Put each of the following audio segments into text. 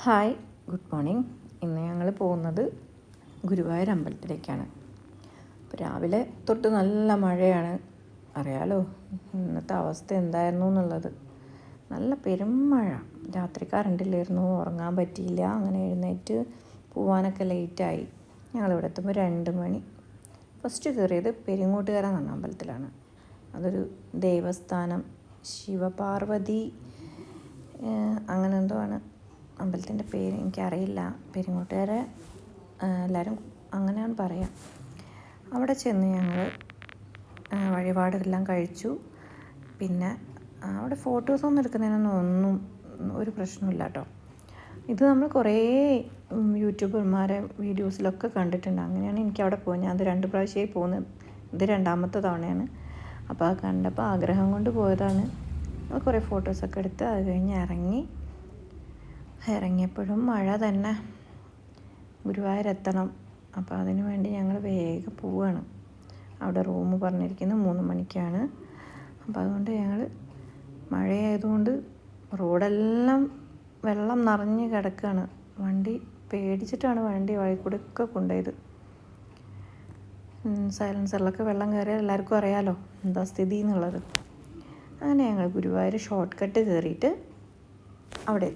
Hi, good morning. ഇന്ന് ഞങ്ങൾ പോകുന്നത് ഗുരുവായൂർ അമ്പലത്തിലേക്കാണ്. അപ്പോൾ രാവിലെ തൊട്ട് നല്ല മഴയാണ്. അറിയാലോ ഇന്നത്തെ അവസ്ഥ എന്തായിരുന്നു എന്നുള്ളത്. നല്ല പെരുമഴ. രാത്രി കറണ്ടില്ലായിരുന്നു, ഉറങ്ങാൻ പറ്റിയില്ല. അങ്ങനെ എഴുന്നേറ്റ് പോവാനൊക്കെ ലേറ്റായി. ഞങ്ങളിവിടെ എത്തുമ്പോൾ 2 മണി. ഫസ്റ്റ് കയറിയത് പെരിങ്ങോട്ടുകര എന്ന് പറഞ്ഞ അമ്പലത്തിലാണ്. അതൊരു ദേവസ്ഥാനം, ശിവപാർവതി അങ്ങനെ എന്തോ ആണ് അമ്പലത്തിൻ്റെ പേര്, എനിക്കറിയില്ല. പെരിങ്ങോട്ടുകാരെ എല്ലാവരും അങ്ങനെയാണ് പറയാം. അവിടെ ചെന്ന് ഞങ്ങൾ വഴിപാടെല്ലാം കഴിച്ചു. പിന്നെ അവിടെ ഫോട്ടോസൊന്നും എടുക്കുന്നതിനൊന്നും ഒരു പ്രശ്നമില്ല കേട്ടോ. ഇത് നമ്മൾ കുറേ യൂട്യൂബർമാരെ വീഡിയോസിലൊക്കെ കണ്ടിട്ടുണ്ട്. അങ്ങനെയാണ് എനിക്ക് അവിടെ പോകുന്നത്. ഞാൻ അത് 2 പ്രാവശ്യമായി പോകുന്നത്. ഇത് 2ാമത്തെ തവണയാണ്. അപ്പോൾ അത് കണ്ടപ്പോൾ ആഗ്രഹം കൊണ്ട് പോയതാണ്. കുറേ ഫോട്ടോസൊക്കെ എടുത്ത് അത് കഴിഞ്ഞ് ഇറങ്ങിയപ്പോഴും മഴ തന്നെ. ഗുരുവായൂരെത്തണം. അപ്പോൾ അതിനു വേണ്ടി ഞങ്ങൾ വേഗം പോവുകയാണ്. അവിടെ റൂം പറഞ്ഞിരിക്കുന്നത് 3 മണിക്കാണ്. അപ്പോൾ അതുകൊണ്ട് ഞങ്ങൾ മഴയായതുകൊണ്ട് റോഡെല്ലാം വെള്ളം നിറഞ്ഞ് കിടക്കുകയാണ്. വണ്ടി പേടിച്ചിട്ടാണ് വണ്ടി വഴിക്കൂടെയൊക്കെ കൊണ്ടുപോയത്. സൈലൻസറിലൊക്കെ വെള്ളം കയറിയാൽ എല്ലാവർക്കും അറിയാമല്ലോ എന്താ സ്ഥിതി എന്നുള്ളത്. അങ്ങനെ ഞങ്ങൾ ഗുരുവായൂർ ഷോർട്ട് കട്ട് കയറിയിട്ട് അവിടെ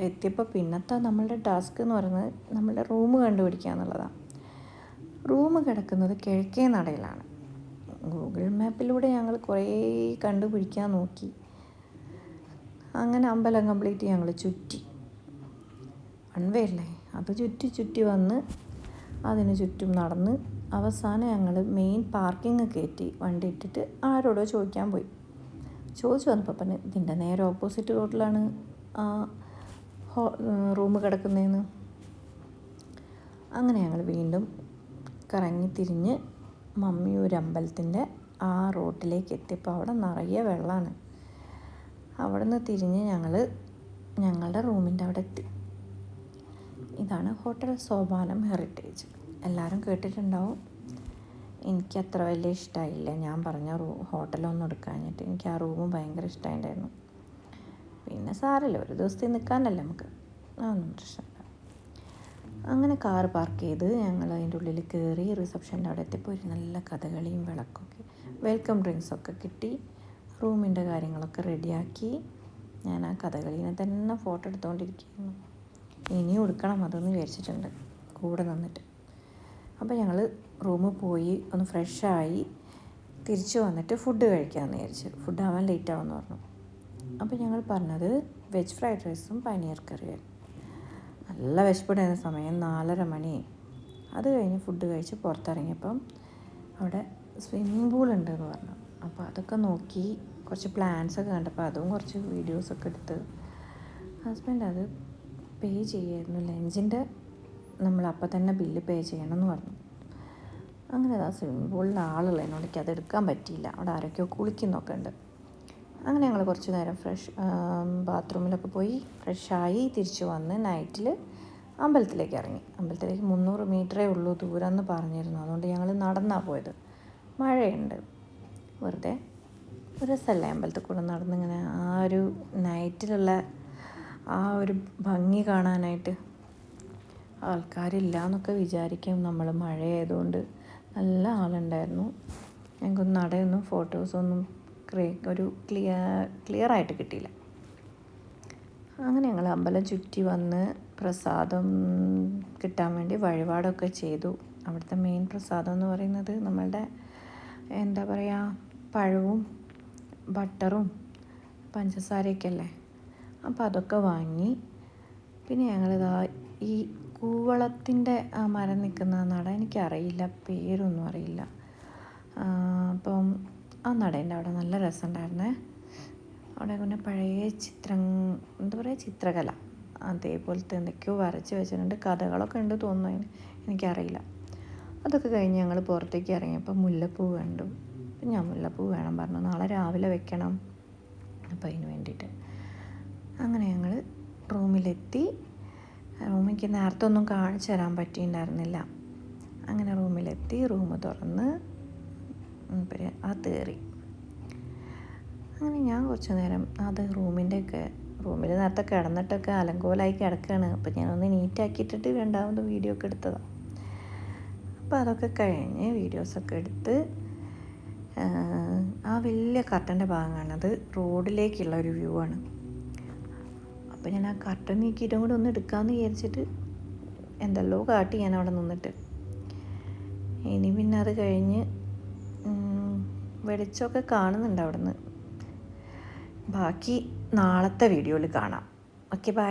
എത്തിയപ്പോൾ പിന്നത്തെ നമ്മളുടെ ടാസ്ക് എന്ന് പറയുന്നത് നമ്മളുടെ റൂം കണ്ടുപിടിക്കുക എന്നുള്ളതാണ്. റൂം കിടക്കുന്നത് കിഴക്കേ നടയിലാണ്. ഗൂഗിൾ മാപ്പിലൂടെ ഞങ്ങൾ കുറേ കണ്ടുപിടിക്കാൻ നോക്കി. അങ്ങനെ അമ്പലം കംപ്ലീറ്റ് ഞങ്ങൾ ചുറ്റി. വൺവേ അല്ലേ, അത് ചുറ്റി വന്ന് അതിന് ചുറ്റും നടന്ന് അവസാനം ഞങ്ങൾ മെയിൻ പാർക്കിംഗ് കയറ്റി വണ്ടി ഇട്ടിട്ട് ആരോടോ ചോദിക്കാൻ പോയി. ചോദിച്ചു വന്നപ്പോൾ പറഞ്ഞ് ഇതിൻ്റെ നേരെ ഓപ്പോസിറ്റ് റോഡിലാണ് റൂം കിടക്കുന്നതെന്ന്. അങ്ങനെ ഞങ്ങൾ വീണ്ടും കറങ്ങി തിരിഞ്ഞ് മമ്മിയൂർ അമ്പലത്തിൻ്റെ ആ റോട്ടിലേക്ക് എത്തിയപ്പോൾ അവിടെ നിറയെ വെള്ളമാണ്. അവിടെ നിന്ന് തിരിഞ്ഞ് ഞങ്ങൾ ഞങ്ങളുടെ റൂമിൻ്റെ അവിടെ എത്തി. ഇതാണ് ഹോട്ടൽ സോപാനം ഹെറിറ്റേജ്. എല്ലാവരും കേട്ടിട്ടുണ്ടാവും. എനിക്കത്ര വലിയ ഇഷ്ടമായില്ല. ഞാൻ പറഞ്ഞ ഹോട്ടലൊന്നും എടുക്കാഞ്ഞിട്ട്. എനിക്ക് ആ റൂം ഭയങ്കര ഇഷ്ടമായിട്ടുണ്ടായിരുന്നു. പിന്നെ സാരമില്ല, ഒരു ദിവസത്തിൽ നിൽക്കാനല്ലേ നമുക്ക്, അതൊന്നും പ്രശ്നമില്ല. അങ്ങനെ കാറ് പാർക്ക് ചെയ്ത് ഞങ്ങൾ അതിൻ്റെ ഉള്ളിൽ കയറി റിസപ്ഷൻ്റെ അവിടെ എത്തിയപ്പോൾ ഒരു നല്ല കഥകളിയും വിളക്കൊക്കെ, വെൽക്കം ഡ്രിങ്ക്സൊക്കെ കിട്ടി. റൂമിൻ്റെ കാര്യങ്ങളൊക്കെ റെഡിയാക്കി. ഞാൻ ആ കഥകളീനെ തന്നെ ഫോട്ടോ എടുത്തുകൊണ്ടിരിക്കുകയായിരുന്നു. ഇനിയും എടുക്കണം അതെന്ന് വിചാരിച്ചിട്ടുണ്ട് കൂടെ നിന്നിട്ട്. അപ്പോൾ ഞങ്ങൾ റൂമിൽ പോയി ഒന്ന് ഫ്രഷായി തിരിച്ച് വന്നിട്ട് ഫുഡ് കഴിക്കാമെന്ന് വിചാരിച്ചു. ഫുഡ് ആവാൻ ലേറ്റ് ആവുമെന്ന് പറഞ്ഞു. അപ്പോൾ ഞങ്ങൾ പറഞ്ഞത് വെജ് ഫ്രൈഡ് റൈസും പനീർ കറിയായിരുന്നു. നല്ല വിശപ്പിടുന്ന സമയം 4:30 മണിയായി. അത് കഴിഞ്ഞ് ഫുഡ് കഴിച്ച് പുറത്തിറങ്ങിയപ്പം അവിടെ സ്വിമ്മിങ് പൂൾ ഉണ്ടെന്ന് പറഞ്ഞു. അപ്പോൾ അതൊക്കെ നോക്കി കുറച്ച് പ്ലാൻസൊക്കെ കണ്ടപ്പോൾ അതും കുറച്ച് വീഡിയോസൊക്കെ എടുത്ത് ഹസ്ബൻഡ് അത് പേ ചെയ്യായിരുന്നു. ലഞ്ചിൻ്റെ നമ്മൾ അപ്പം തന്നെ ബില്ല് പേ ചെയ്യണമെന്ന് പറഞ്ഞു. അങ്ങനെ ആ സ്വിമ്മിങ് പൂളിൽ ആളുള്ളതിനോട് എനിക്ക് അത് എടുക്കാൻ പറ്റിയില്ല. അവിടെ ആരൊക്കെയോ കുളിക്കുന്നൊക്കെ ഉണ്ട്. അങ്ങനെ ഞങ്ങൾ കുറച്ച് നേരം ബാത്റൂമിലൊക്കെ പോയി ഫ്രഷായി തിരിച്ച് വന്ന് നൈറ്റിൽ അമ്പലത്തിലേക്ക് ഇറങ്ങി. അമ്പലത്തിലേക്ക് 300 മീറ്ററേ ഉള്ളൂ ദൂരം എന്ന് പറഞ്ഞിരുന്നു. അതുകൊണ്ട് ഞങ്ങൾ നടന്നാണ് പോയത്. മഴയുണ്ട്, വെറുതെ ഒരു രസമല്ലേ അമ്പലത്തിൽ കൂടെ നടന്നിങ്ങനെ ആ ഒരു നൈറ്റിലുള്ള ആ ഒരു ഭംഗി കാണാനായിട്ട്. ആൾക്കാരില്ല എന്നൊക്കെ വിചാരിക്കും നമ്മൾ, മഴയായതുകൊണ്ട് നല്ല ആളുണ്ടായിരുന്നു. ഞങ്ങൾക്കൊന്നും നടയൊന്നും ഫോട്ടോസൊന്നും ഒരു ക്ലിയറായിട്ട് കിട്ടിയില്ല. അങ്ങനെ ഞങ്ങൾ അമ്പലം ചുറ്റി വന്ന് പ്രസാദം കിട്ടാൻ വേണ്ടി വഴിപാടൊക്കെ ചെയ്തു. അവിടുത്തെ മെയിൻ പ്രസാദം എന്ന് പറയുന്നത് നമ്മളുടെ എന്താ പറയുക, പഴവും ബട്ടറും പഞ്ചസാരയൊക്കെ അല്ലേ. അപ്പോൾ അതൊക്കെ വാങ്ങി. പിന്നെ ഞങ്ങളിതാ ഈ കൂവളത്തിൻ്റെ ആ മരം നിൽക്കുന്ന നട, എനിക്കറിയില്ല, പേരൊന്നും അറിയില്ല. അപ്പം ആ നടേൻ്റെ അവിടെ നല്ല രസമുണ്ടായിരുന്നേ. അവിടെ പിന്നെ പഴയ എന്താ പറയുക, ചിത്രകല അതേപോലത്തെ എന്തൊക്കെയോ വരച്ച് വെച്ചിട്ടുണ്ട്. കഥകളൊക്കെ ഉണ്ട് തോന്നുന്നു, എനിക്കറിയില്ല. അതൊക്കെ കഴിഞ്ഞ് ഞങ്ങൾ പുറത്തേക്ക് ഇറങ്ങിയപ്പോൾ മുല്ലപ്പൂ കണ്ടു. ഞാൻ മുല്ലപ്പൂ വേണം പറഞ്ഞു, നാളെ രാവിലെ വെക്കണം. അപ്പോൾ അതിന് വേണ്ടിയിട്ട് അങ്ങനെ ഞങ്ങൾ റൂമിലെത്തി. റൂമിലേക്ക് നേരത്തെ ഒന്നും കാണിച്ചു തരാൻ പറ്റിയിട്ടുണ്ടായിരുന്നില്ല. അങ്ങനെ റൂമിലെത്തി, റൂം തുറന്ന് അത് കയറി. അങ്ങനെ ഞാൻ കുറച്ച് നേരം അത് റൂമിൻ്റെയൊക്കെ റൂമിൽ നേരത്തെ കിടന്നിട്ടൊക്കെ അലങ്കോലായി കിടക്കുകയാണ്. അപ്പോൾ ഞാനൊന്ന് നീറ്റാക്കിയിട്ടിട്ട് രണ്ടാമത് വീഡിയോ ഒക്കെ എടുത്തതാണ്. അപ്പോൾ അതൊക്കെ കഴിഞ്ഞ് വീഡിയോസൊക്കെ എടുത്ത് ആ വലിയ കർട്ടൻ്റെ ഭാഗം കാണുന്നത് റോഡിലേക്കുള്ള ഒരു വ്യൂ ആണ്. അപ്പോൾ ഞാൻ ആ കർട്ടൻ നീക്കിയിട്ടും കൂടി ഒന്ന് എടുക്കാമെന്ന് വിചാരിച്ചിട്ട് എന്തെല്ലോ കാട്ടി ഞാൻ അവിടെ നിന്നിട്ട്. ഇനി പിന്നെ അത് കഴിഞ്ഞ് വെളിച്ചമൊക്കെ കാണുന്നുണ്ട് അവിടെ നിന്ന്. ബാക്കി നാളത്തെ വീഡിയോയിൽ കാണാം. Okay, by.